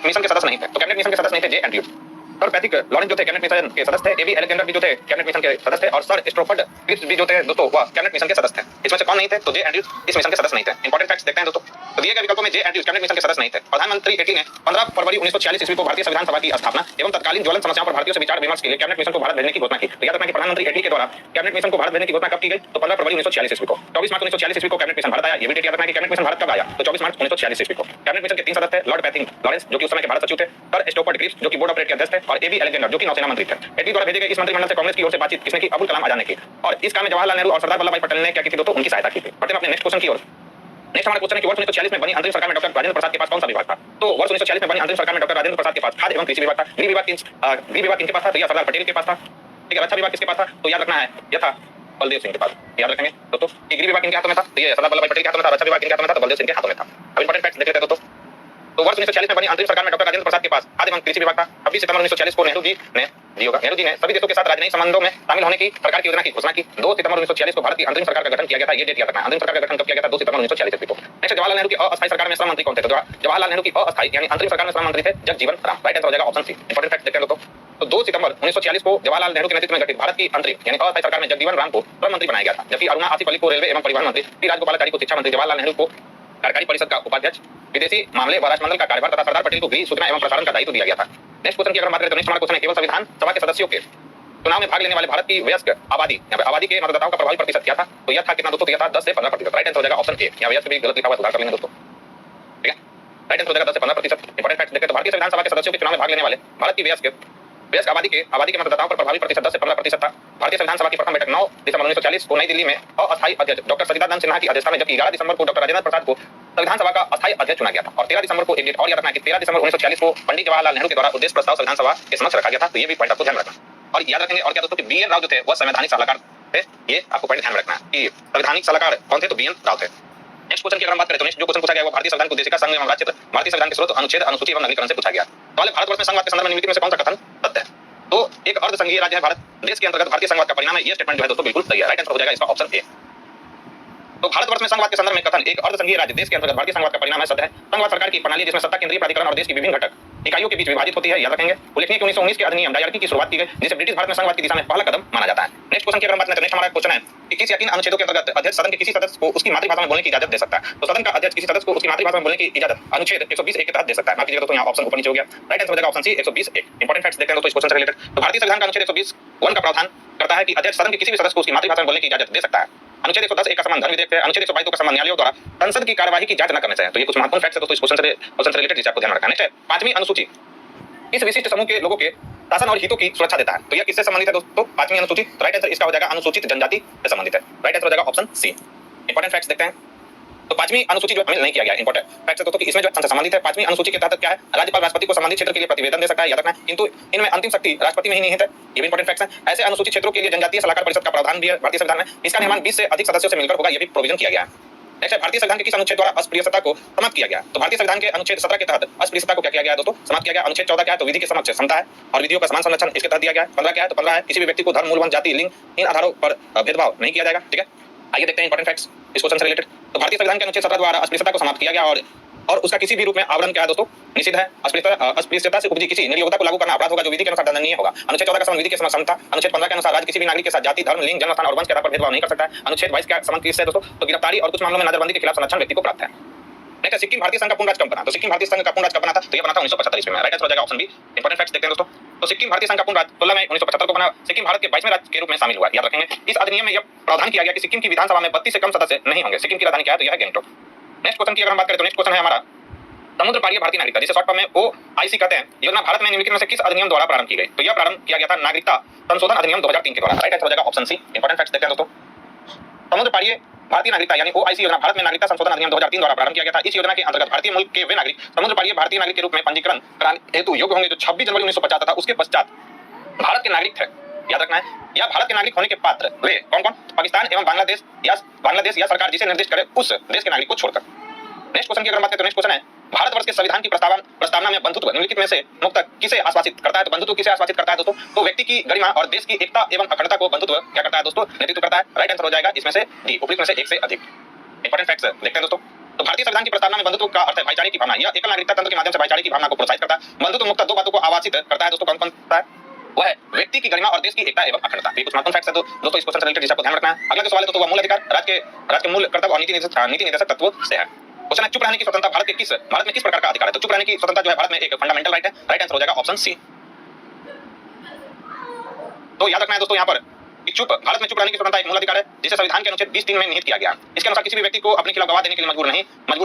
Mission के सदस्य नहीं थे। तो कैबिनेट मिशन के सदस्य नहीं थे जे एंड्रयू, सर पैथिक लॉरेंस जो थे कैबिनेट मिशन के सदस्य थे, एबी अलेक्जेंडर भी जो थे कैबिनेट मिशन के सदस्य थे, और सर स्ट्रोफर्ड क्लिप्स भी जो थे दोस्तों वह कैबिनेट मिशन के सदस्य थे। इसमें से कौन नहीं थे? तो जे एंड्रयू इस मिशन के सदस्य नहीं थे। इंपॉर्टेंट फैक्ट्स देखते हैं दोस्तों। तो दिए गए विकल्पों में जे एंड्रयू कैबिनेट मिशन के सदस्य नहीं थे। प्रधानमंत्री एटली ने 15 फरवरी 1946 ईस्वी को भारतीय संविधान सभा की स्थापना एवं तत्कालीन ज्वलंत समस्याओं पर भारतीयों से विचार विमर्श के लिए कैबिनेट मिशन को भारत भेजने की घोषणा की। तो याद रखना कि प्रधानमंत्री एटली के द्वारा कैबिनेट मिशन को भारत भेजने की घोषणा कब की गई? तो 15 फरवरी 1946 ईस्वी को। 24 मार्च 1946 ईस्वी को कैबिनेट मिशन भारत आया। ये भी डेट याद रखना कि कैबिनेट मिशन भारत कब आया? तो 24 मार्च 1946 ईस्वी को। कैबिनेट मिशन के 3 सदस्य थे, लॉर्ड पैथिक लॉरेंस जो कि उस समय के भारत सचिव थे, सर स्टोफर्ड क्लिप्स जो कि बोर्ड ऑफ ट्रेड के अध्यक्ष थे, और एबी अलेक्जेंडर जो कि नौसेना मंत्री थे। एटली द्वारा भेजे गए इस मंत्रिमंडल से कांग्रेस की ओर से बातचीत किसने की? अबुल कलाम आजाद ने की। और इस काम में जवाहरलाल नेहरू और सरदार वल्लभ भाई पटेल ने क्या की थी दोस्तों? उनकी सहायता की थी। बढ़ते हैं अपने नेक्स्ट क्वेश्चन की ओर। नेक्स्ट हमारा क्वेश्चन है कि वर्ष 1946 में बनी अंतरिम सरकार में डॉक्टर राजेंद्र प्रसाद के पास कौन सा विभाग था? तो वर्ष 1946 में बनी अंतरिम सरकार में डॉक्टर राजेंद्र प्रसाद के पास खाद्य एवं कृषि विभाग था। गृह विभाग किनके पास था? तो यह सरदार पटेल के पास था। ठीक है, रक्षा विभाग किसके पास था? तो याद रखना है यह था बलदेव सिंह के पास। याद रखेंगे दोस्तों कि गृह विभाग किनके हाथों में था? तो ये सरदार वल्लभ भाई पटेल के हाथों में था। रक्षा विभाग किनके हाथों में था? तो बलदेव सिंह के हाथों में था। अब इंपॉर्टेंट फैक्ट्स देख लेते हैं दोस्तों। तो वर्ष 1946 में बनी अंतरिम सरकार में डॉक्टर राजेंद्र प्रसाद के पास खाद्य एवं कृषि विभाग था। 26 सितंबर 1946 को नेहरू जी ने सभी देशों के साथ राजनयिक संबंधों में शामिल होने की सरकार की योजना की घोषणा की। 2 सितंबर 1946 को भारत की अंतरिम सरकार का गठन किया गया था। ये डेट याद रखना है। अंतरिम सरकार का गठन कब किया गया था? 2 सितंबर 1946 ईस्वी को। नेक्स्ट जवाहरलाल नेहरू की अस्थायी सरकार में श्रम मंत्री कौन थे? तो जवाहरलाल नेहरू की अस्थायी यानी अंतरिम सरकार में श्रम मंत्री थे जगजीवन राम। राइट आंसर हो जाएगा ऑप्शन सी। इंपॉर्टेंट फैक्ट देखते हैं दोस्तों। तो 2 सितंबर 1946 को जवाहरलाल नेहरू के नेतृत्व में गठित भारत की अंतरिम यानी अस्थायी सरकार में जगजीवन राम को श्रम मंत्री बनाया गया था, जबकि अरुणा आसिफ अली को रेलवे एवं परिवहन मंत्री, टी राजगोपालाचारी को शिक्षा मंत्री, जवाहरलाल नेहरू को कार्यकारी परिषद का उपाध्यक्ष, विदेशी मामले व राष्ट्रमंडल का कार्यभार तथा सरदार पटेल को गृह सूचना एवं प्रसारण का दायित्व दिया गया था। नेक्स्ट क्वेश्चन की अगर बात करें तो नेक्स्ट हमारा क्वेश्चन है केवल संविधान सभा के सदस्यों के चुनाव में भाग लेने वाले भारत की वयस्क आबादी, यहाँ पे आबादी के मतदाताओं का प्रभावी प्रतिशत क्या था? तो यह था कितना दोस्तों? तो यह था 10 से 15%। राइट आंसर हो जाएगा ऑप्शन ए। यहाँ वयस्क भी गलत लिखा हुआ, सुधार कर लेंगे दोस्तों। ठीक है, राइट आंसर हो जाएगा 10 से 15%। इंपॉर्टेंट फैक्ट देखें तो भारतीय संविधान सभा के सदस्यों के चुनाव में भाग लेने वाले भारत की वयस्क आबादी के मतदाताओं पर प्रभावी प्रतिशत 10 से 15% था। भारतीय संविधान सभा की प्रथम बैठक 9 दिसंबर 1940 को नई दिल्ली में अस्थायी अध्यक्ष डॉक्टर सचिदानंद सिन्हा की अध्यक्षता में, जबकि 11 दिसंबर को डॉक्टर राजेंद्र प्रसाद को संविधान सभा का अस्थायी अध्यक्ष चुना गया था। और 13 दिसंबर को एक डेट और याद रखना है कि 13 दिसंबर 1946 को पंडित जवाहरलाल नेहरू के द्वारा उद्देश्य प्रस्ताव संविधान सभा के समक्ष रखा गया था। तो ये भी पॉइंट आपको ध्यान रखना और याद रखेंगे। और क्या दोस्तों कि बीएन राव जो थे वह संवैधानिक सलाहकार थे। ये आपको पॉइंट ध्यान रखना है कि संवैधानिक सलाहकार कौन थे? तो बीएन राव थे। नेक्स्ट क्वेश्चन की अगर बात करें तो नेक्स्ट जो क्वेश्चन पूछा गया वो भारतीय संविधान को उद्देशिका संघ एवं राज्य भारतीय संविधान के स्रोत अनुच्छेद अनुसूची एवं नवीकरण से पूछा गया। तो भारतवर्ष में संघवाद के संदर्भ में निम्नलिखित में से कौन सा कथन सत्य है? तो एक अर्ध संघीय राज्य है भारत, देश के अंतर्गत भारतीय संघवाद का परिणाम है। ये स्टेटमेंट जो है दोस्तों बिल्कुल सही है। राइट आंसर हो जाएगा इसका ऑप्शन ए। तो भारतवर्ष में संघवाद के संदर्भ में कथन एक अर्ध संघीय राज्य, देश के अंतर्गत भारतीय संघवाद का परिणाम है सत्य है। संघवाद सरकार की प्रणाली जिसमें सत्ता केंद्रीय प्राधिकरण और देश की विभिन्न घटक इकाइयों के बीच विभाजित होती है। याद रखेंगे। उल्लेखनीय कि 1919 के अधिनियम डायरकी की शुरुआत की गई, जिसे ब्रिटिश भारत में संघवाद की दिशा में पहला कदम माना जाता है। नेक्स्ट क्वेश्चन की अगर बात करें तो नेक्स्ट हमारा क्वेश्चन है कि किस या किन अनुच्छेदों के अंतर्गत अध्यक्ष सदन के किसी सदस्य को उसकी मातृभाषा में बोलने की इजाजत दे सकता है? तो सदन का अध्यक्ष किसी सदस्य को उसकी मातृभाषा में बोलने की इजाजत अनुच्छेद 120 के तहत दे सकता है। माफ कीजिएगा तो यहाँ ऑप्शन ऊपर नीचे हो गया। राइट आंसर हो जाएगा ऑप्शन सी 120। इंपॉर्टेंट फैक्ट्स देखते हैं दोस्तों इस क्वेश्चन से रिलेटेड। तो भारतीय संविधान का अनुच्छेद 120(1) का प्रावधान करता है कि अध्यक्ष सदन के किसी भी सदस्य को उसकी मातृभाषा में बोलने की इजाजत दे सकता है। अनुच्छेद 110 का संबंध धर्म विधेयक है। अनुच्छेद 122 का संबंध न्यायालयों द्वारा संसद की कार्यवाही की जांच न करने से है। तो ये कुछ महत्वपूर्ण फैक्ट्स है दोस्तों इस क्वेश्चन से रिलेटेड जिसे आपको ध्यान रखना है। नेक्स्ट है 5वीं अनुसूची इस विशिष्ट समूह के लोगों के शासन और हितों की सुरक्षा देता है। तो यह किससे संबंधित है दोस्तों? 5वीं अनुसूची। राइट आंसर इसका हो जाएगा अनुसूचित जनजाति से संबंधित है। राइट आंसर हो जाएगा ऑप्शन सी। इंपॉर्टेंट फैक्ट्स देखते हैं। तो 5वीं अनुसूची जो शामिल नहीं किया गया। इंपॉर्टेंट फैक्ट्स दोस्तों कि इसमें जो संसद संबंधित है। 5वीं अनुसूची के तहत क्या है? राज्यपाल राष्ट्रपति को संबंधित क्षेत्र के लिए प्रतिवेदन दे सकता है। याद रखना है। किंतु इनमें अंतिम शक्ति राष्ट्रपति में ही निहित है। ये भी इंपॉर्टेंट फैक्ट्स हैं। ऐसे अनुसूचित क्षेत्रों के लिए जनजातीय सलाहकार परिषद का प्रावधान भी है भारतीय संविधान में। इसका निर्माण 20 से अधिक सदस्यों से मिलकर होगा। ये भी प्रोविजन किया गया है। नेक्स्ट है भारतीय संविधान के किस अनुच्छेद द्वारा अस्पृश्यता को समाप्त किया गया? तो भारतीय संविधान के अनुच्छेद 17 के तहत अस्पृश्यता को क्या किया गया है दोस्तों? समाप्त किया गया। अनुच्छेद 14 क्या है? तो विधि के समक्ष समता है और विधियों का समान संरक्षण इसके तहत दिया गया है। 15 क्या है? तो 15 है किसी भी व्यक्ति को धर्म, मूल, वंश, जाति, लिंग इन आधारों पर भेदभाव नहीं किया जाएगा। ठीक है, आइए देखते हैं इंपॉर्टेंट फैक्ट्स इस क्वेश्चन से रिलेटेड। तो भारतीय संविधान के अनुच्छेद 17 द्वारा अस्पृश्यता को समाप्त किया गया और उसका किसी भी रूप में आवरण क्या है दोस्तों? निषिद्ध है। अस्पृश्यता से उपजी किसी निर्योग्यता को लागू करना अपराध होगा जो विधि के अनुसार दंडनीय होगा। अनुच्छेद 14 का संबंध विधि के समता। अनुच्छेद 15 के अनुसार राज्य किसी भी नागरिक के साथ जाति, धर्म, लिंग, जन्म स्थान और वंश के आधार पर भेदभाव नहीं कर सकता है। अनुच्छेद 22 का संबंध किससे दोस्तों? तो गिरफ्तारी और कुछ मामलों में नजरबंदी के खिलाफ संरक्षण व्यक्ति को प्राप्त है। नेक्स्ट है सिक्किम भारतीय संघ का पूर्ण राज्य कब बना? तो सिक्किम भारतीय संघ का पूर्ण राज्य कब बना था? तो ये बना था 1975 ईस्वी में। राइट आंसर हो जाएगा ऑप्शन बी। इंपॉर्टेंट फैक्ट्स देखते हैं दोस्तों। तो सिक्किम भारतीय संघ का पूर्ण राज्य 16 मई 1975 को बना। सिक्किम भारत के 22वें राज्य के रूप में शामिल हुआ। याद रखेंगे। इस अधिनियम में यह प्रावधान किया गया कि सिक्किम की विधानसभा में 32 से कम सदस्य नहीं होंगे। सिक्किम की राजधानी क्या है? तो यह है गैंगटॉक। नेक्स्ट क्वेश्चन की अगर हम बात करें तो नेक्स्ट क्वेश्चन है हमारा समुद्र पारीय भारतीय नागरिकता, जिसे शॉर्ट फॉर्म में OIC कहते हैं, योजना भारत में निम्नलिखित में से किस अधिनियम द्वारा प्रारंभ की गई? तो यह प्रारंभ किया गया था नागरिकता संशोधन अधिनियम 2003 के द्वारा। राइट आंसर हो जाएगा ऑप्शन सी। इंपॉर्टेंट फैक्ट्स देखते हैं दोस्तों। समुद्र पारीय भारतीय नागरिकता यानी OIC योजना भारत में नागरिकता संशोधन अधिनियम 2003 द्वारा प्रारंभ किया गया था। इस योजना के अंतर्गत भारतीय मूल के वे नागरिक समुद्र पारीय भारतीय नागरिक के रूप में पंजीकरण कराने हेतु योग्य होंगे जो 26 जनवरी 1950 तथा उसके पश्चात भारत के नागरिक थे। याद रखना है, या भारत के नागरिक होने के पात्र वे कौन कौन? पाकिस्तान एवं बांग्लादेश या सरकार जिसे निर्दिष्ट करे उस देश के नागरिक को छोड़कर। नेक्स्ट क्वेश्चन की अगर बात करें तो नेक्स्ट क्वेश्चन है भारतवर्ष के संविधान की प्रस्तावना में बंधुत्व निम्नलिखित में से मुक्त किसे आश्वासित करता है? तो बंधुत्व किसे आश्वासित करता है दोस्तों? तो व्यक्ति की गरिमा और देश की एकता एवं अखंडता को बंधुत्व क्या करता है दोस्तों? नेतृत्व करता है। राइट आंसर हो जाएगा इसमें से डी, उपयुक्त में से एक से अधिक। इंपॉर्टेंट फैक्ट्स देखते हैं दोस्तों। तो भारतीय संविधान की प्रस्तावना में बंधुत्व का अर्थ है भाईचारे की भावना। यह एकल नागरिकता तंत्र के माध्यम से भाईचारे की भावना को प्रोत्साहित करता है। बंधुत्व मुक्त दो बातों को आवासित करता है दोस्तों। कौन कौन सा है? वह है व्यक्ति की गरिमा और देश की एकता एवं अखंडता। ये कुछ महत्वपूर्ण फैक्ट्स है दोस्तों, इस क्वेश्चन से रिलेटेड जिसको ध्यान रखना है। अगला जो सवाल है दोस्तों वह मूल अधिकार राज्य के मूल कर्तव्य और नीति निर्देशक तत्वों से है। क्वेश्चन है चुप रहने की स्वतंत्रता भारत में किस प्रकार का अधिकार है? तो चुप रहने की स्वतंत्रता जो है भारत में एक फंडामेंटल राइट है। राइट आंसर हो जाएगा ऑप्शन सी। तो याद रखना है दोस्तों यहाँ पर कि भारत में चुप रहने की स्वतंत्रता एक मूल अधिकार है जिसे संविधान के अनुच्छेद 20(3) में निहित किया गया। इसके अनुसार किसी भी व्यक्ति को अपने खिलाफ गवाह देने के लिए मजबूर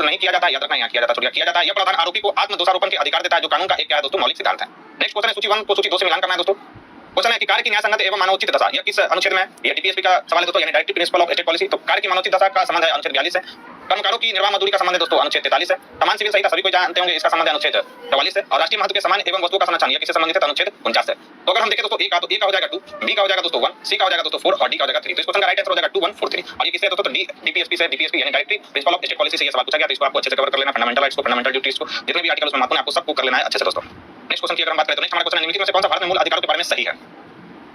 नहीं किया जाता। याद रखना, यहाँ किया जाता है। यह प्रावधान आरोपी को आत्म दोषारोपण के अधिकार देता है, जो कानून का एक क्या है दोस्तों मौलिक सिद्धांत है। नेक्स्ट क्वेश्चन है सूची 1 को सूची 2 से मिलान करना है दोस्तों। क्वेश्चन है कि कार्य की न्यायसंगत एवं मानवोचित दशा यह किस अनुच्छेद में है? यह डीपीएसपी का सवाल है दोस्तों, यानी directive principle of state policy. तो कार्य की मानवोचित दशा का संबंध है अनुच्छेद 42 है। कर्मकारों की निर्वाह मजदूरी का संबंध है दोस्तों अनुच्छेद 43 है। समान सिविल संहिता सभी को जानते होंगे, इसका संबंध है अनुच्छेद 44 है। और राष्ट्रीय महत्व के समान एवं वस्तुओं का संरक्षण यह किससे संबंधित है? अनुच्छेद 49 है। तो अगर हम देखें दोस्तों ए का हो जाएगा 2, बी का हो जाएगा दोस्तों 1, सी का हो जाएगा दोस्तों 4 और डी का हो जाएगा 3। तो इस क्वेश्चन का राइट आंसर हो जाएगा 2, 1, 4, 3। और ये किससे है दोस्तों? तो डीपीएसपी से, डीपीएसपी यानी directive principle of state policy से ये सवाल पूछा गया। तो इसको आपको अच्छे से कवर कर लेना। फंडामेंटल राइट्स को, फंडामेंटल ड्यूटीज को, जितने भी आर्टिकल उसमें महत्वपूर्ण है आपको सबको कर लेना है अच्छे से दोस्तों। नेक्स्ट क्वेश्चन की अगर हम बात करें तो नेक्स्ट हमारा क्वेश्चन है निम्नलिखित में से कौन सा भारत में मूल अधिकारों के बारे में सही है?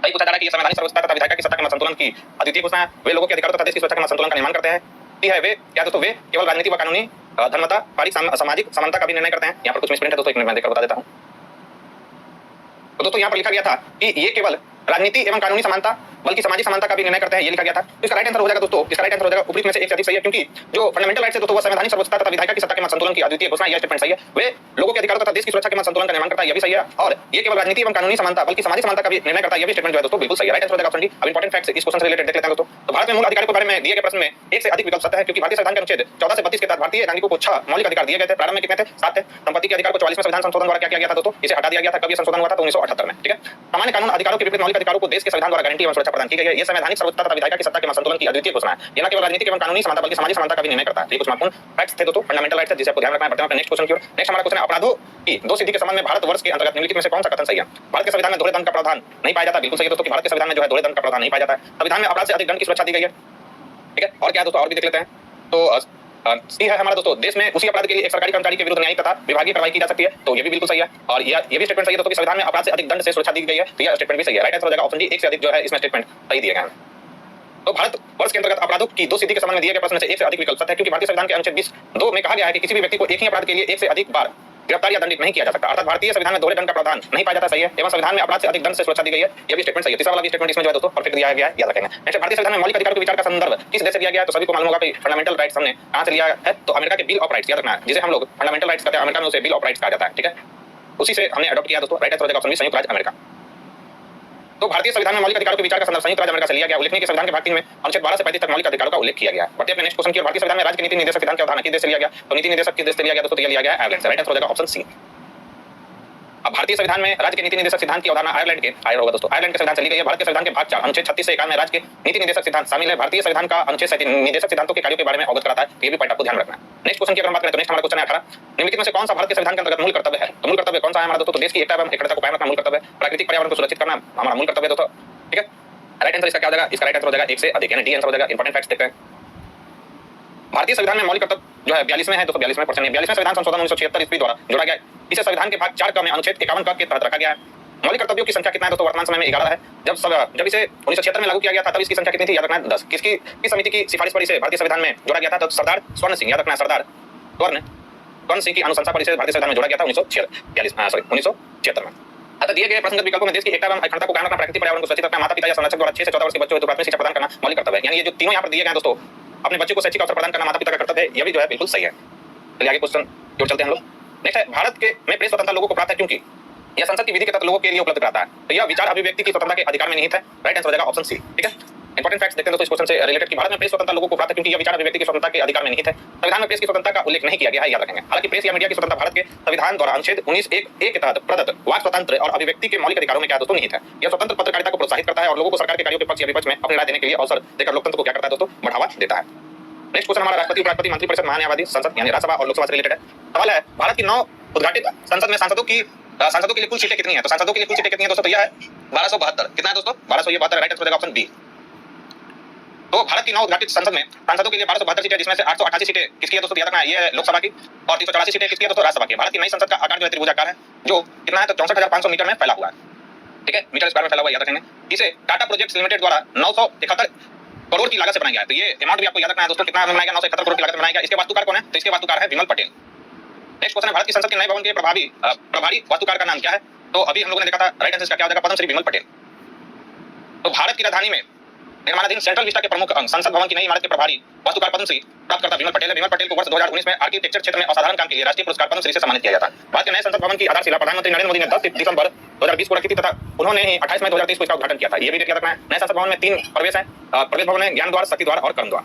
कई पूछा जा रहा है कि संवैधानिक सर्वोच्चता तथा विधायिका की सत्ता के संतुलन की अद्वितीय घोषणा है। वे लोगों के अधिकारों तथा देश की सुरक्षा के संतुलन का निर्माण करते हैं। ती है वे क्या दोस्तों? वे केवल राजनीति व कानूनी धर्मता पारिक सामाजिक समानता का भी निर्णय करते हैं। यहाँ पर कुछ मिसप्रिंट है दोस्तों, एक मिनट में देखकर बता देता हूँ। तो दोस्तों यहाँ पर लिखा गया था कि ये केवल राजनीति एवं कानूनी समानता बल्कि सामाजिक समानता का भी निर्णय करते हैं, ये लिखा गया था। तो इसका राइट आंसर हो जाएगा दोस्तों, इसका राइट आंसर हो जाएगा उपरोक्त में से एक से अधिक सही है, क्योंकि जो फंडामेंटल राइट्स है दोस्तों वो संवैधानिक सर्वोच्चता तथा विधायिका की सत्ता के संतुलन की अद्वितीय घोषणा, यह स्टेटमेंट सही है। वे लोगों के अधिकारों तथा देश की सुरक्षा के संतुलन का निर्माण करता है, यह भी सही है। और ये केवल राजनीति एवं कानूनी समानता बल्कि सामाजिक समानता का भी निर्णय करता है, यह भी स्टेटमेंट जो है दोस्तों बिल्कुल सही है। राइट आंसर हो जाएगा ऑप्शन डी। अब इंपॉर्टेंट फैक्ट्स इस क्वेश्चन से रिलेटेड देख लेते हैं दोस्तों। तो भारत में मूल अधिकारों के बारे में दिए गए प्रश्न में एक से अधिक विकल्प सत्य है, क्योंकि भारतीय संविधान के अनुच्छेद 14 से 32 के तहत भारतीय नागरिकों को 6 मौलिक अधिकार दिए गए थे। प्रारंभ में कितने थे? 7 थे। संपत्ति के अधिकार को 44वें संविधान संशोधन द्वारा क्या किया गया था दोस्तों? इसे हटा दिया गया था। कब यह संशोधन हुआ था? तो 1978 में। ठीक है। सामान्य कानून अधिकारों के विपरीत मौलिक अधिकारों को देश के संविधान द्वारा गारंटी एवं सुरक्षा प्रदान की गई है। यह संवैधानिक सर्वोच्चता तथा विधायिका की सत्ता के संतुलन की अद्वितीय घोषणा है। यह न केवल राजनीतिक एवं कानूनी समानता बल्कि सामाजिक समानता का भी निर्णय करता है। ये कुछ महत्वपूर्ण फैक्ट्स थे दोस्तों, फंडामेंटल राइट्स है जिसे आपको ध्यान रखना है। बढ़ते हैं नेक्स्ट क्वेश्चन की ओर। नेक्स्ट हमारा क्वेश्चन है अपराधों की 2 सिद्धि के संबंध में भारतवर्ष के अंतर्गत निम्नलिखित में से कौन सा कथन सही है? भारत के संविधान में दोहरे दंड का प्रावधान नहीं पाया जाता। बिल्कुल सही है दोस्तों कि भारत के संविधान में जो है दोहरे दंड का प्रावधान नहीं पाया जाता है। संविधान में अपराध से अधिक दंड की सुरक्षा दी गई है। ठीक है। और क्या दोस्तों और भी देख लेते हैं। तो सी है हमारा दोस्तों, देश में उसी अपराध के लिए एक सरकारी कर्मचारी के विरुद्ध न्यायिक तथा विभागीय कार्रवाई की जा सकती है। तो ये भी बिल्कुल सही है। और ये भी स्टेटमेंट सही है दोस्तों कि संविधान में अपराध से अधिक दंड से सुरक्षा दी गई है। तो यह स्टेटमेंट भी सही है। राइट आंसर हो जाएगा ऑप्शन डी, एक से अधिक जो है इसमें स्टेटमेंट सही दिए गए हैं। तो भारत वर्ष के अंतर्गत अपराधों की 2 सिद्धि के संबंध में दिए गए प्रश्न से एक से अधिक विकल्प सत्य है, क्योंकि भारतीय संविधान के अनुच्छेद 20(2) में कहा गया है कि किसी भी व्यक्ति को एक ही अपराध के लिए एक से अधिक बार गिरफ्तार या दंडित नहीं किया जा सकता। अर्थात भारतीय संविधान में दोहरे दंड का प्रावधान नहीं पाया जाता। सही है। एवं संविधान में अपराध से अधिक दंड से सुरक्षा दी गई है। यह भी स्टेटमेंट सही है। तीसरा वाला भी स्टेटमेंट इसमें जो है दोस्तों परफेक्ट दिया गया है, याद रखेंगे। नेक्स्ट, भारतीय संविधान में मौलिक अधिकारों के विचार का संदर्भ किस देश से दिया गया है? तो सभी को मालूम होगा कि फंडामेंटल राइट्स हमने कहां से लिया है? तो अमेरिका के बिल ऑफ राइट्स, याद रखना है, जिसे हम लोग फंडामेंटल राइट्स कहते हैं। अमेरिका में उसे बिल ऑफ राइट्स कहा जाता है। ठीक है। उसी से हमने अडॉप्ट किया दोस्तों। राइट आंसर हो जाएगा ऑप्शन बी, संयुक्त राज्य अमेरिका। तो भारतीय संविधान में मौलिक अधिकारों के विचार का संदर्भ संयुक्त राज्य अमेरिका से लिया गया। उल्लेखनीय कि संविधान के भाग 3 में अनुच्छेद 12 से 35 तक मौलिक अधिकारों का उल्लेख किया गया है। बढ़ते हैं अपने नेक्स्ट क्वेश्चन की ओर। भारतीय संविधान में राज्य के नीति निर्देशक सिद्धांत का उदाहरण किस देश से लिया गया? तो नीति निर्देशक किस देश से लिया गया दोस्तों? तो लिया गया आयरलैंड से। राइट आंसर हो जाएगा ऑप्शन सी। अब भारतीय संविधान में राज्य के नीति निर्देशक सिद्धांत की अवधारणा आयरलैंड के होगा दोस्तों। आयरलैंड के संविधान से ली गई है। भारत के संविधान के भाग 4 अनुच्छेद 36 से 51 में राज्य के नीति निर्देशक सिद्धांत शामिल है। भारतीय संविधान का अनुच्छेद 37 निर्देशक सिद्धांतों के कार्यों के बारे में अवगत कराता है। ये भी पॉइंट आपको ध्यान रखना है। नेक्स्ट क्वेश्चन की अगर हम बात करें तो नेक्स्ट हमारा क्वेश्चन है 18, निम्नलिखित में से कौन सा भारत के संविधान के अंतर्गत मूल कर्तव्य है? तो मूल कर्तव्य कौन सा है हमारा दोस्तों? तो देश की एकता एवं अखंडता को कायम रखना मूल कर्तव्य है। प्राकृतिक पर्यावरण को सुरक्षित करना हमारा मूल कर्तव्य दोस्तों। ठीक है। राइट आंसर इसका क्या हो जाएगा? इसका राइट आंसर हो जाएगा 1 से अधिक, यानी डी आंसर हो जाएगा। इंपॉर्टेंट फैक्ट्स देखते हैं। भारतीय संविधान में मौलिक कर्तव्य जो है 42वें है दोस्तों। 42वें क्वेश्चन है 42वें संविधान संशोधन 1976 ईस्वी द्वारा जोड़ा गया है। इसे संविधान के भाग 4 का में अनुच्छेद 51 का के तहत रखा गया है। मौलिक कर्तव्यों की संख्या कितना है दोस्तों? वर्तमान समय में 11 है। जब इसे 1976 में लागू किया गया था तब इसकी संख्या कितनी थी? याद रखना है 10। किस समिति की सिफारिश पर इसे भारतीय संविधान में जोड़ा गया था? तो सरदार स्वर्ण सिंह, याद रखना है सरदार स्वर्ण सिंह की अनुशंसा पर इसे भारतीय संविधान में जोड़ा गया था 1976 में। अतः दिए गए प्रसंगत विकल्पों में देश की एकता एवं अखंडता को कायम रखना, प्राकृतिक पर्यावरण को सुरक्षित रखना, माता पिता या संरक्षक द्वारा 6 से 14 वर्ष के बच्चों को प्राथमिक शिक्षा प्रदान करना मौलिक कर्तव्य है। यानी ये जो तीनों यहाँ पर दिए गए हैं दोस्तों, अपने बच्चों को शैक्षिक अवसर प्रदान करना माता पिता का कर्तव्य है। यह भी जो है बिल्कुल सही है। चलिए आगे क्वेश्चन की ओर चलते हैं हम लोग। नेक्स्ट है, भारत के में प्रेस स्वतंत्रता लोगों को प्राप्त है क्योंकि यह संसद की विधि के तहत लोगों के लिए उपलब्ध कराता है। तो यह विचार अभिव्यक्ति की स्वतंत्रता के अधिकार में निहित है। राइट आंसर हो जाएगा ऑप्शन सी। ठीक है। इंपॉर्टेंट फैक्ट्स देखते हैं दोस्तों इस क्वेश्चन से रिलेटेड कि भारत में प्रेस स्वतंत्रता लोगों को प्राप्त है क्योंकि यह विचार अभिव्यक्ति की स्वतंत्रता के अधिकार में निहित है। संविधान में प्रेस की स्वतंत्रता का उल्लेख नहीं किया गया है, याद रखेंगे। हालांकि प्रेस या मीडिया की स्वतंत्रता भारत के संविधान द्वारा अनुच्छेद 19(1) के तहत प्रदत्त वाक स्वतंत्र और अभिव्यक्ति के मौलिक अधिकारों में क्या दोस्तों निहित है। यह स्वतंत्र पत्रकारिता को प्रोत्साहित करता है और लोगों को सरकार के कार्यों के पक्ष या विपक्ष में अपनी राय देने के लिए अवसर देकर लोकतंत्र को क्या करता है दोस्तों? बढ़ावा देता है। नेक्स्ट क्वेश्चन हमारा राष्ट्रपति, उपराष्ट्रपति, मंत्रिपरिषद, महान्यायवादी संसद यानी राज्यसभा और लोकसभा से रिलेटेड है। सवाल है, भारत की 9 उद्घाटित संसद में सांसदों के लिए कुल सीटें कितनी है? तो सांसदों के लिए कुल सीटें कितनी है दोस्तों? तो यह है 1272। कितना है दोस्तों? 1272। राइट आंसर हो जाएगा ऑप्शन बी। तो भारत की 9 उद्घाटित संसद में सांसदों के लिए 1272 सीटें, जिसमें से 888 सीटें किसकी है दोस्तों? याद रखना है, ये है लोकसभा की, और 384 सीटें किसकी है दोस्तों? राज्यसभा की। भारत की नई संसद का आकार जो है त्रिभुजाकार है, जो कितना है? तो 64,500 मीटर में फैला हुआ है। ठीक है, मीटर स्क्वायर में फैला हुआ, याद रखेंगे। इसे टाटा प्रोजेक्ट्स लिमिटेड द्वारा 971 करोड़ की लागत से बनाया गया है। तो ये अमाउंट भी आपको याद रखना है दोस्तों, कितना बनाया गया, 971 करोड़ की लागत बनाया गया। इसके वास्तुकार कौन है? तो इसके वास्तुकार है विमल पटेल। नेक्स्ट क्वेश्चन है, भारत की संसद के नए भवन के प्रभारी वास्तुकार का नाम क्या है? तो अभी हम लोगों ने देखा था, राइट आंसर क्या हो जाएगा? पद्म श्री विमल पटेल। तो भारत की राजधानी में निर्माणाधीन सेंट्रल विस्टा के प्रमुख अंग संसद भवन की नई इमारत के प्रभारी वास्तुकार पद्मश्री प्राप्त करता विमल पटेल है। विमल पटेल को वर्ष 2019 में आर्किटेक्चर क्षेत्र में असाधारण काम के लिए राष्ट्रीय पुरस्कार पद्मश्री से सम्मानित किया गया था। भारत के नए संसद भवन की आधारशिला प्रधानमंत्री नरेंद्र मोदी ने 10 दिसंबर 2020 को रखी थी तथा उन्होंने ही 28 मई 2023 को इसका उद्घाटन किया था। ये भी याद रखना है। नए संसद भवन में 3 प्रवेश है, प्रवेश भवन में ज्ञान द्वार, शक्ति द्वार और कर्म द्वार।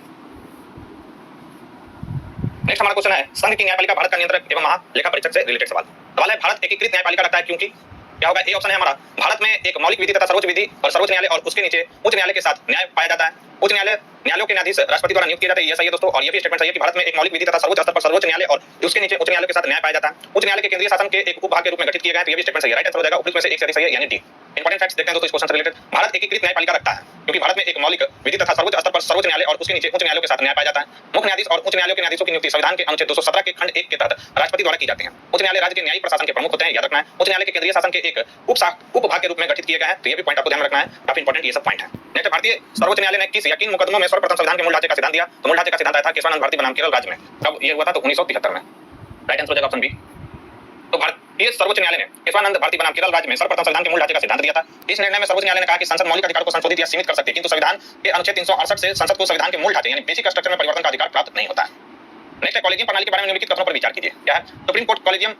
नेक्स्ट हमारा क्वेश्चन है, संघ की न्यायपालिका भारत का नियंत्रक एवं महालेखा परीक्षक से रिलेटेड सवाल है, भारत एकीकृत न्यायपालिका रखता है क्योंकि क्या होगा? ए ऑप्शन है हमारा, भारत में एक मौलिक विधि तथा सर्वोच्च विधि और सर्वोच्च न्यायालय और उसके नीचे उच्च न्यायालय के साथ न्याय पाया जाता है। उच्च न्यायालयों के न्यायाधीश राष्ट्रपति द्वारा नियुक्त किए जाते हैं। ये सही है दोस्तों। और ये भी स्टेटमेंट सही है कि भारत में एक मौलिक विधि तथा सर्वोच्च स्तर पर सर्वोच्च न्यायालय और उसके नीचे उच्च न्यायालय के साथ न्याय पाया जाता है। उच्च न्यायालय के केंद्रीय शासन के एक उपभाग के रूप में गठित किए गए हैं। तो ये भी स्टेटमेंट सही है। राइट आंसर हो जाएगा उपयुक्त में से एक से अधिक सही है, यानी डी। इंपॉर्टेंट फैक्ट्स देखते हैं दोस्तों इस क्वेश्चन से रिलेटेड। भारत एकीकृत न्यायपालिका रखता है क्योंकि भारत में एक मौलिक विधि तथा सर्वोच्च स्तर पर सर्वोच्च न्यायालय और उसके नीचे उच्च न्यायालयों के साथ न्याय पाया जाता है। मुख्य न्यायाधीश और उच्च न्यायालयों के न्यायाधीशों की नियुक्ति संविधान के अनुच्छेद 217 के खंड 1 के तहत राष्ट्रपति द्वारा की जाती है। उच्च न्यायालय राज्य के न्यायिक प्रशासन के प्रमुख होते हैं, याद रखना है। उच्च न्यायालय के केंद्रीय शासन के एक उपभाग के रूप में गठित किए गए हैं। तो ये भी पॉइंट आपको ध्यान में रखना है, काफी इंपॉर्टेंट ये सब पॉइंट है। नेक्स्ट, भारतीय सर्वोच्च न्यायालय ने किस यकीन मुकदमों में सर्वप्रथम संविधान के मूल ढांचे का सिद्धांत दिया? तो मूल ढांचे का सिद्धांत आया था केशवानंद भारती बनाम केरल राज्य में। कब ये हुआ था? तो 1973 में। राइट आंसर हो जाएगा ऑप्शन बी। तो भारतीय सर्वोच्च न्यायालय ने केशवानंद भारती बनाम केरल राज्य में सर्वप्रथम संविधान के मूल ढांचे का सिद्धांत दिया था। इस निर्णय में सर्वोच्च न्यायालय ने कहा कि संसद मौलिक अधिकार को संशोधित या सीमित कर सकती है, किंतु संविधान के अनुच्छेद 368 से संसद को संविधान के मूल ढांचे यानी बेसिक स्ट्रक्चर में परिवर्तन का अधिकार प्राप्त नहीं होता है। नेक्स्ट है, कॉलेजियम प्रणाली के बारे में निम्नलिखित कथनों पर विचार कीजिए। क्या है? सुप्रीम कोर्ट कॉलेजियम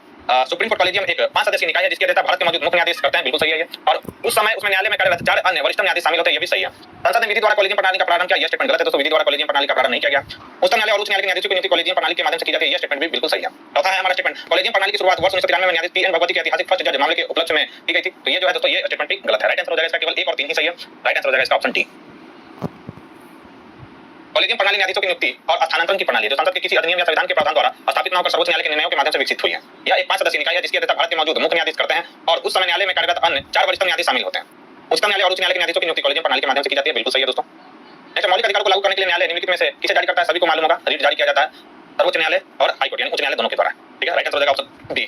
एक 5 सदस्यीय निकाय है जिसके अध्यक्ष भारत के मौजूद मुख्य न्यायाधीश करते हैं। बिल्कुल सही है ये। और उस समय उसमें न्यायालय में कार्यरत 4 अन्य वरिष्ठ न्यायाधीश शामिल होते हैं। ये भी सही है। संसद ने विधि द्वारा कॉलेजियम प्रणाली का प्रारंभ किया। यह स्टेटमेंट गलत है दोस्तों। विधि द्वारा कॉलेजियम प्रणाली का प्रारंभ नहीं किया गया। उच्चतम न्यायालय और उच्च न्यायालय के न्यायाधीशों की नियुक्ति कॉलेजियम प्रणाली के माध्यम से की जाती है। यह स्टेटमेंट भी बिल्कुल सही है। चौथा है हमारा स्टेटमेंट, कॉलेजियम प्रणाली की शुरुआत वर्ष 1993 में न्यायाधीश पी.एन. भगवती के ऐतिहासिक फर्स्ट जज मामले के उपलक्ष्य में की गई थी। तो ये जो है दोस्तों, ये स्टेटमेंट भी गलत है। राइट आंसर हो जाएगा इसका केवल 1 और 3 ही सही है। राइट आंसर हो जाएगा इसका ऑप्शन डी। कॉलेजियम प्रणाली न्यायाधीशों की नियुक्ति और स्थानांतरण की प्रणाली जो संसद के किसी अधिनियम या संविधान के प्रावधान द्वारा स्थापित न होकर सर्वोच्च न्यायालय के निर्णयों के माध्यम से विकसित हुई है। यह एक 5 सदस्यीय निकाय है जिसके अध्यक्ष भारत के मौजूद मुख्य न्यायाधीश करते हैं और उस समय न्यायालय में कार्यरत अन्य 4 वरिष्ठ न्यायाधीश शामिल होते हैं। उच्चतम न्यायालय और उच्च न्यायालय के न्यायाधीशों की नियुक्ति कॉलेजियम प्रणाली के माध्यम से की जाती है। बिल्कुल सही है दोस्तों। नेक्स्ट, मौलिक अधिकार को लागू करने के लिए न्यायालय निम्नलिखित में से किसे जारी करता है? सभी को मालूम होगा, रीट जारी किया जाता है सर्वोच्च न्यायालय और हाईकोर्ट यानी उच्च न्यायालय दोनों के द्वारा। ठीक है, राइट आंसर हो जाएगा ऑप्शन बी।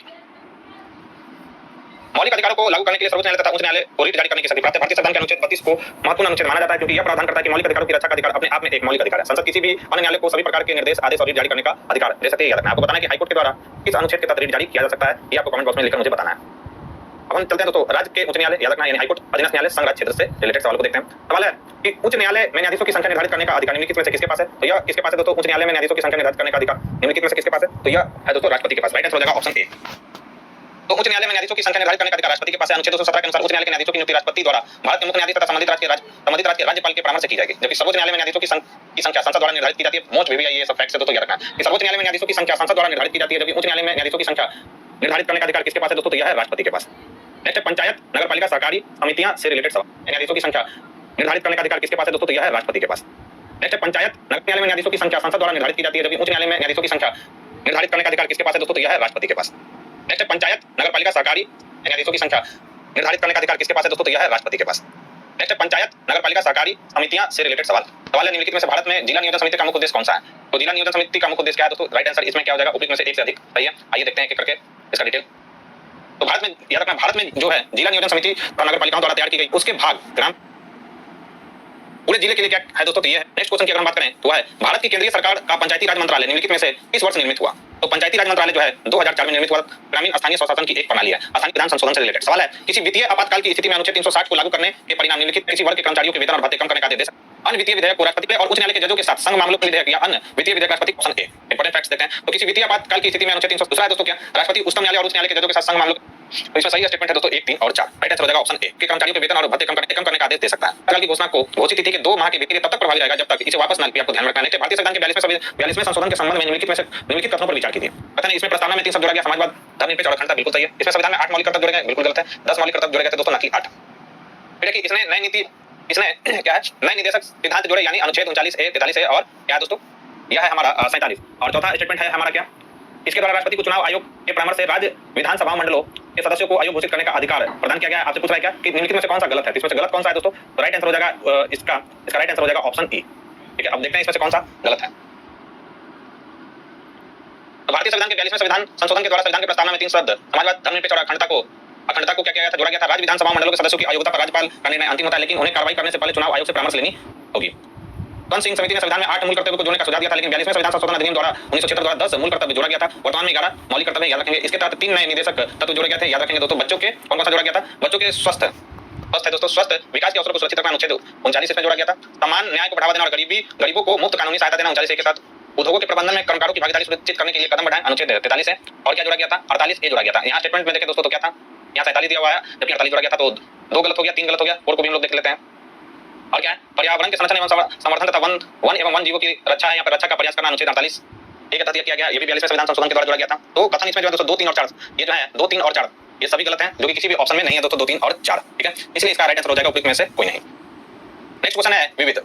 मौलिक अधिकारों को लागू करने के लिए सर्वोच्च न्यायालय तथा उच्च न्यायालय को रीट जारी करने की शक्ति प्राप्त है। भारतीय संविधान के अनुच्छेद 32 को महत्वपूर्ण अनुच्छेद माना जाता है क्योंकि यह प्रावधान करता है कि मौलिक अधिकारों की रक्षा का अधिकार अपने आप में एक मौलिक अधिकार है। संसद किसी भी अन्य न्यायालय को सभी प्रकार के निर्देश, आदेश और रीट जारी करने का अधिकार दे सकती है। याद रखना है। आपको बताना है कि हाईकोर्ट के द्वारा किस अनुच्छेद के तहत रीट जारी किया जा सकता है, ये आपको कमेंट बॉक्स में लिखकर मुझे बताना है। अब हम चलते हैं दोस्तों राज्य के उच्च न्यायालय, याद रखना है, यानी हाईकोर्ट, अधीनस्थ न्यायालय, संघ राज्य क्षेत्र से रिलेटेड सवाल को देखते हैं। सवाल है कि उच्च न्यायालय में न्यायाधीशों की संख्या निर्धारित करने का अधिकार निम्नलिखित में से किसके पास है? तो यह किसके पास है दोस्तों? उच्च न्यायालय में न्यायाधीशों की संख्या निर्धारित करने का अधिकार निम्नलिखित में से किसके पास है? तो यह है दोस्तों राष्ट्रपति के पास। राइट आंसर हो जाएगा ऑप्शन ए। तो उच्च न्यायालय में न्यायाधीशों की संख्या निर्धारित करने का अधिकार राष्ट्रपति के पास है। अनुच्छेद 217 के अनुसार उच्च न्यायालय के न्यायाधीशों की नियुक्ति राष्ट्रपति द्वारा भारत के मुख्य न्यायाधीश तथा संबंधित राज्य के राज्यपाल के परामर्श से की जाएगी। जबकि सर्वोच्च न्यायालय में न्यायाधीशों की संख्या संसद द्वारा निर्धारित की जाती है। मोस्ट वीवीआई ये सब फैक्ट्स है दोस्तों, याद रखना है कि सर्वोच्च न्यायालय में न्यायाधीशों की संख्या संसद द्वारा निर्धारित की जाती है, जबकि उच्च न्यायालय में न्यायाधीशों की संख्या निर्धारित करने का अधिकार किसके पास है दोस्तों? तो यह है राष्ट्रपति के पास। नेक्स्ट, पंचायत, नगरपालिका, सहकारी समितियां से रिलेटेड सवाल। न्यायाधीशों की संख्या निर्धारित करने का अधिकार किसके पास है दोस्तों? तो यह है राष्ट्रपति के पास। नेक्स्ट, पंचायत, नगर न्यायालय में न्यायाधीशों की संख्या संसद द्वारा निर्धारित की जाती है, जबकि उच्च न्यायालय में न्यायाधीशों की संख्या निर्धारित करने का अधिकार किसके पास है दोस्तों? तो यह है राष्ट्रपति के पास। नेक्स्ट, पंचायत, नगरपालिका, सहकारी न्यायाधीशों की संख्या निर्धारित करने का अधिकार किसके पास है दोस्तों? तो यह है राष्ट्रपति के पास। नेक्स्ट, पंचायत, नगरपालिका, सहकारी समितियां से रिलेटेड सवाल है निम्नलिखित में से भारत में जिला नियोजन समिति का मुख्य उद्देश्य कौन सा है? तो जिला नियोजन समिति का मुख्य उद्देश्य क्या है दोस्तों? राइट आंसर इसमें क्या हो जाएगा? उपयुक्त में से एक से अधिक सही है। आइए देखते हैं एक करके इसका डिटेल। तो भारत में, याद रखना, भारत में जो है जिला नियोजन समिति और नगरपालिकाओं द्वारा तैयार की गई उसके भाग ग्राम पूरे जिले के लिए क्या है दोस्तों? तो ये है। नेक्स्ट क्वेश्चन की अगर हम बात करें तो है भारत की केंद्रीय सरकार का पंचायती राज मंत्रालय निम्नलिखित में से किस वर्ष निर्मित हुआ? तो पंचायती राज मंत्रालय जो है 2004 में निर्मित हुआ। ग्रामीण स्थानीय स्वशासन की एक प्रणाली है। स्थानीय विधान संशोधन से रिलेटेड सवाल है, किसी वित्तीय आपातकाल की स्थिति में अनुच्छेद 360 को लागू करने के परिणाम निम्नलिखित किसी वर्ग के कर्मचारियों के वेतन और भत्ते कम करने का आदेश अन्य वित्तीय विधेयक को राष्ट्रपति और उच्च न्यायालय के जजों के साथ संघ मामलों के विधेयक या अन्य वित्तीय विधेयक राष्ट्रपति। Option A. इंपॉर्टेंट फैक्ट्स देखते हैं। तो किसी वित्तीय आपातकाल की स्थिति में अनुच्छेद 300 दूसरा है दोस्तों क्या? राष्ट्रपति, उच्चतम न्यायालय और उच्च न्यायालय के जजों के साथ संघ मामलों। तो इसमें सही स्टेटमेंट है दोस्तों 1, 3 और 4। राइट आंसर हो जाएगा ऑप्शन ए कि कर्मचारियों के वेतन और भत्ते कम करने का आदेश दे सकता है। कल की घोषणा को घोषित तिथि के 2 माह के लिए तब तक प्रभावी रहेगा जब तक इसे वापस न लिया। आपको ध्यान रखना है। भारतीय संविधान के 42वें संशोधन के संबंध में निम्नलिखित कथनों पर विचार कीजिए। पता नहीं इसमें प्रस्तावना में 3 शब्द जोड़ा गया, समाजवाद, धर्मनिरपेक्ष और अखंडता। बिल्कुल सही है। इसमें संविधान में 8 मौलिक कर्तव्य जोड़े गए, बिल्कुल गलत है। 10 मौलिक कर्तव्य जोड़े गए थे दोस्तों, ना कि 8। फिर कि इसने क्या है, नए निदेशक सिद्धांत जोड़े, यानी अनुच्छेद 39A, 43A और क्या है दोस्तों? यह है हमारा 47। और चौथा स्टेटमेंट है हमारा क्या? इसके द्वारा राष्ट्रपति को चुनाव आयोग के परामर्श से राज्य विधानसभा मंडलों के सदस्यों को आयोग घोषित करने का अधिकार प्रदान किया गया है। आपसे पूछ रहा है क्या कि निम्नलिखित में से कौन सा गलत है? इसमें से गलत कौन सा है दोस्तों? तो राइट आंसर हो जाएगा इसका राइट आंसर हो जाएगा ऑप्शन ई। ठीक है, अब देखते हैं इसमें से कौन सा गलत है। तो भारतीय संविधान के 42वें संविधान संशोधन के द्वारा संविधान के प्रस्तावना में 3 शब्द समाजवाद, धर्मनिरपेक्ष और अखंडता को क्या किया गया था? जोड़ा गया था। राज्य विधानसभा मंडलों के सदस्यों की अयोग्यता पर राज्यपाल का निर्णय अंतिम होता है, लेकिन उन्हें कार्रवाई करने से पहले चुनाव आयोग से परामर्श लेनी होगी। कंस सिंह समिति ने संविधान में 8 मूल कर्तव्यों को जोड़ने का सुझाव दिया था, लेकिन 42वें संविधान संशोधन अधिनियम द्वारा 1976 द्वारा 10 मूल कर्तव्य जोड़ा गया था। वर्तमान में 11 मौलिक कर्तव्य याद रखेंगे। इसके तहत 3 नए निदेशक तत्व जोड़े गए थे, याद रखेंगे दोस्तों। बच्चों के कौन कौन सा जोड़ा गया था? बच्चों के स्वस्थ है दोस्तों, स्वस्थ विकास के अवसरों को सुरक्षित रखना, अनुच्छेद 39 इसमें जोड़ा गया था। समान न्याय को बढ़ावा देना और गरीबों को मुफ्त कानूनी सहायता देना, 39 के साथ। उद्योगों के प्रबंधन में कर्मकारों की भागीदारी सुनिश्चित करने के लिए कदम बढ़ाएं, अनुच्छेद 43 है। और क्या जोड़ा गया था? 48 ए जोड़ा गया था। यहाँ स्टेटमेंट में देखें दोस्तों तो क्या था? यहाँ 47 दिया हुआ है, जबकि 48 जोड़ा गया था, तो 2 गलत हो गया, 3 गलत हो गया। और को भी हम लोग देख लेते हैं। और क्या है? पर्यावरण के संरक्षण एवं समर्थन तथा वन एवं वन जीवों की रक्षा है, यहाँ पर रक्षा का प्रयास करना, अनुच्छेद 48 एक तहत किया गया। ये भी 42वें संविधान संशोधन के द्वारा जोड़ा गया था। तो कथन इसमें जो है दोस्तों 2, 3 और 4, ये जो है 2, 3 और 4 ये सभी गलत हैं, जो कि किसी भी ऑप्शन में नहीं है दोस्तों। 2, 3 और 4, ठीक है, इसलिए इसका राइट आंसर हो जाएगा उपयुक्त में से कोई नहीं। नेक्स्ट क्वेश्चन है विविध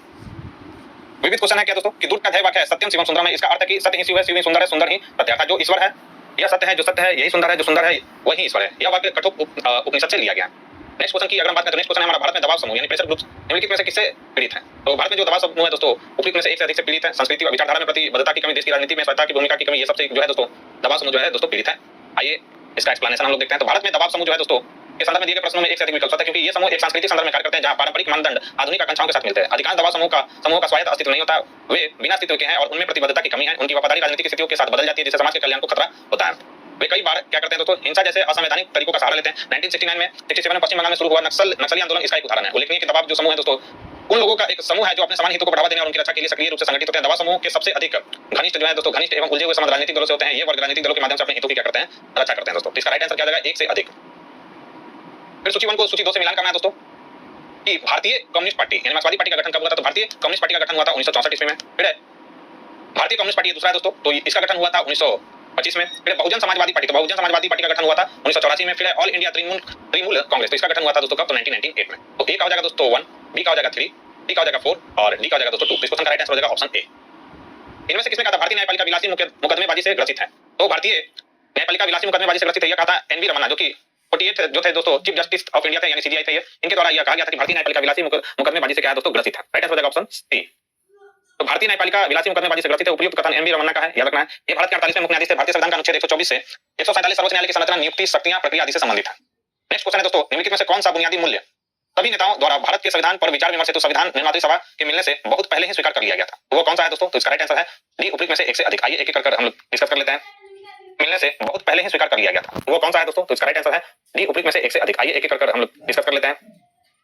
क्वेश्चन है क्या दोस्तों कि दुर्ग का ध्येय वाक्य है सत्यम शिवम सुंदरम है। इसका अर्थ है कि सत्य ही शिव है, शिव ही सुंदर है, सुंदर ही सत्य है। जो ईश्वर है यह सत्य है, जो सत्य है यही सुंदर है, जो सुंदर है वही ईश्वर है। यह वाक्य कठोर उपनिषद से लिया गया है। नेक्स्ट क्वेश्चन की अगर हम बात करें तो नेक्स्ट क्वेश्चन है हमारा, भारत में दबाव समूह यानी प्रेशर ग्रुप्स निम्नलिखित में से किससे पीड़ित है? तो भारत में जो दबाव समूह है दोस्तों उपयुक्त में से एक से अधिक से पीड़ित है। संस्कृति और विचारधारा में प्रतिबद्धता की कमी, देश की राजनीति में स्वच्छता की भूमिका की कमी, ये सबसे जो है दोस्तों दबाव समूह जो है दोस्तों पीड़ित है। आइए इसका एक्सप्लेनेशन हम लोग देखते हैं। तो भारत में दबाव समूह जो है दोस्तों के संदर्भ में दिए गए प्रश्नों में एक से अधिक विकल्प होता है, क्योंकि ये समूह एक सांस्कृतिक संदर्भ में कार्य करते हैं जहां पारंपरिक मानदंड आधुनिक आकांक्षाओं के साथ मिलते हैं। अधिकांश दबाव समूह का स्वायत्त अस्तित्व नहीं होता, वे बिना अस्तित्व के हैं और उनमें प्रतिबद्धता की कमी है। उनकी वफादारी राजनीतिक स्थितियों के साथ बदल जाती है, जिससे समाज के कल्याण को खतरा होता है। वे कई बार क्या करते हैं दोस्तों, हिंसा जैसे असंवैधानिक तरीकों का सहारा लेते हैं। 1969 में 67 में पश्चिम बंगाल में शुरू हुआ नक्सली आंदोलन इसका एक उदाहरण है। उल्लेखनीय कि दबाव जो समूह है दोस्तों उन लोगों का एक समूह है जो अपने समान हितों को बढ़ावा देने और उनकी रक्षा के लिए सक्रिय रूप से संगठित होते हैं। दबाव समूह के सबसे अधिक घनिष्ठ जो है दोस्तों घनिष्ठ एवं उलझे हुए संबंध राजनीतिक दलों से होते हैं। ये वर्ग राजनीतिक दलों के माध्यम से अपने हितों की क्या करते हैं, रक्षा करते हैं दोस्तों। इसका राइट आंसर क्या हो जाएगा? एक से अधिक। फिर सूची 1 को सूची 2 से मिलान करना है दोस्तों कि भारतीय कम्युनिस्ट पार्टी यानी मार्क्सवादी पार्टी का गठन कब हुआ था? तो भारतीय कम्युनिस्ट पार्टी का गठन हुआ था 1964 ईस्वी में। फिर है भारतीय कम्युनिस्ट पार्टी दूसरा है दोस्तों, तो इसका गठन हुआ था 1925 में। फिर बहुजन समाजवादी पार्टी, तो बहुजन समाजवादी पार्टी का गठन हुआ था 1984 में। फिर है ऑल इंडिया तृणमूल कांग्रेस, तो इसका गठन हुआ था दोस्तों कब? तो 1998 में। तो ए का हो जाएगा दोस्तों 1, बी का हो जाएगा 3, सी का हो जाएगा 4 और डी का हो जाएगा दोस्तों 2। इस क्वेश्चन का राइट आंसर हो जाएगा ऑप्शन ए। इनमें से किसने कहा था भारतीय न्यायपालिका विलासी मुकदमेबाजी से ग्रसित है? तो भारतीय न्यायपालिका विलासी मुकदमेबाजी से ग्रसित है, यह कहा था एनवी रमन्ना, जो कि 48 जो थे दोस्तों चीफ जस्टिस ऑफ इंडिया थे यानी सीजीआई थे। इनके द्वारा यह कहा गया था कि भारतीय न्यायपालिका विलासी मुकदमेबाजी से क्या है दोस्तों ग्रसित है। राइट आंसर हो जाएगा ऑप्शन सी। तो भारतीय न्यायपालिका विलासी मुकदमेबाजी से ग्रसित है, उपयुक्त कथन एनवी रमन्ना का है, याद रखना है। ये भारत के 48वें मुख्य न्यायाधीश थे। भारतीय संविधान का अनुच्छेद 124 से 147 सर्वोच्च न्यायालय की संरचना, नियुक्ति, शक्तियां, प्रक्रिया आदि से संबंधित है। नेक्स्ट क्वेश्चन है दोस्तों निम्नलिखित में से कौन सा बुनियादी मूल्य सभी नेताओं द्वारा भारत के संविधान पर विचार विमर्श हेतु संविधान निर्मात्री सभा के मिलने से बहुत पहले ही स्वीकार कर लिया गया था? वो कौन सा है दोस्तों? तो इसका राइट आंसर है डी, उपयुक्त में से एक से अधिक। आइए एक एक कर हम लोग डिस्कस कर लेते हैं। मिलने से बहुत पहले ही स्वीकार कर लिया गया था, वो कौन सा है दोस्तों? तो इसका राइट आंसर है डी, उपयुक्त में से एक से अधिक। आइए एक एक कर हम लोग डिस्कस कर लेते हैं।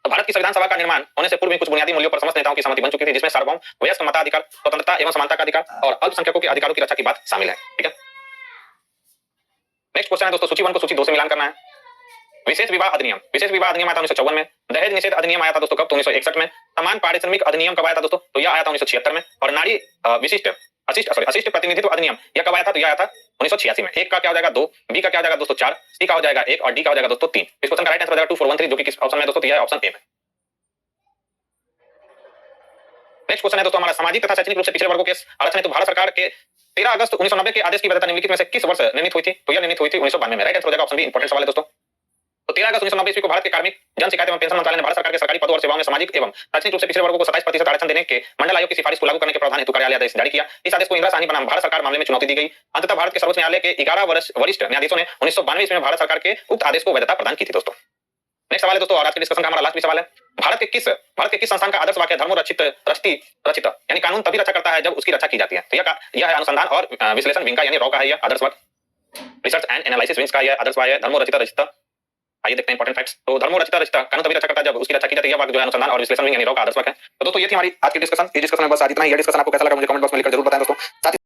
तो भारत की संविधान सभा का निर्माण होने से पूर्व में कुछ बुनियादी मूल्यों पर समस्त नेताओं की सहमति बन चुकी थी, जिसमें सार्वभौम वयस्क मताधिकार, स्वतंत्रता एवं समानता का अधिकार और अल्पसंख्यकों के अधिकारों की रक्षा की बात शामिल है, ठीक है। नेक्स्ट क्वेश्चन है दोस्तों सूची 1 को सूची 2 से मिलान करना है। विशेष विवाह अधिनियम आया था 1954 में। दहेज निषेध अधिनियम आया था दोस्तों कब? तो 1961 में। समान पारिश्रमिक अधिनियम कब आया था दोस्तों? तो यह आया था 1976 में। और नारी अशिष्ट प्रतिनिधित्व अधिनियम यह कब आया था? तो यह आया था 1986 में। एक का क्या हो जाएगा 2, बी का क्या हो जाएगा दोस्तों 4, सी का हो जाएगा 1 और डी का हो जाएगा दोस्तों 3। इस क्वेश्चन का राइट आंसर हो जाएगा 2413, जो कि किस ऑप्शन में दोस्तों? तो यह ऑप्शन ए में। नेक्स्ट क्वेश्चन है दोस्तों हमारा सामाजिक तथा शैक्षणिक रूप से पिछड़े वर्गों के आरक्षण हेतु भारत सरकार के 13 अगस्त 1990 के आदेश की वैधता निम्नलिखित में से किस वर्ष निर्णित हुई थी? तो यह निर्णित हुई थी 1992 में। राइट आंसर हो जाएगा ऑप्शन बी। इंपॉर्टेंट सवाल है दोस्तों। तो 13 अगस्त 1990 ईस्वी को भारत के कार्मिक जन शिकायत एवं पेंशन मंत्रालय ने भारत सरकार के सरकारी पदों और सेवाओं में सामाजिक एवं शैक्षणिक रूप से पिछड़े वर्गों को 27% आरक्षण देने के मंडल आयोग की सिफारिश को लागू करने के प्रावधान हेतु कार्यालय आदेश जारी किया। इस आदेश को इंदिरा साहनी बनाम भारत सरकार मामले में चुनौती दी गई। अंततः भारत के सर्वोच्च न्यायालय के 11 वरिष्ठ न्यायाधीशों ने 1992 ईस्वी में भारत सरकार के उक्त आदेश को वैधता प्रदान की थी दोस्तों। नेक्स्ट सवाल है दोस्तों और आज के डिस्कशन का हमारा लास्ट भी सवाल है। भारत के किस संस्थान का आदर्श वाक्य धर्मो रचित यानी कानून तभी रक्षा करता है जब उसकी रक्षा की जाती है? तो यह है अनुसंधान और विश्लेषण विंग का यानी रॉ का है यह आदर्श वाक्य। रिसर्च एंड एनालिसिस विंग का यह आदर्श वाक्य है धर्मो रचित। आइए देखते हैं इंपॉर्टेंट फैक्ट्स। तो धर्मो रचित कानून तभी रक्षा करता है जब उसकी रक्षा की जाती है। यह वाक्य जो है अनुसंधान और विश्लेषण विंग यानी रॉ का आदर्श वाक्य है। तो दोस्तों ये थी हमारी आज की डिस्कशन। इस डिस्कशन में बस आज इतना ही। यह डिस्कशन आपको कैसा लगा मुझे कमेंट बॉक्स में लिखकर जरूर बताएं दोस्तों। साथ ही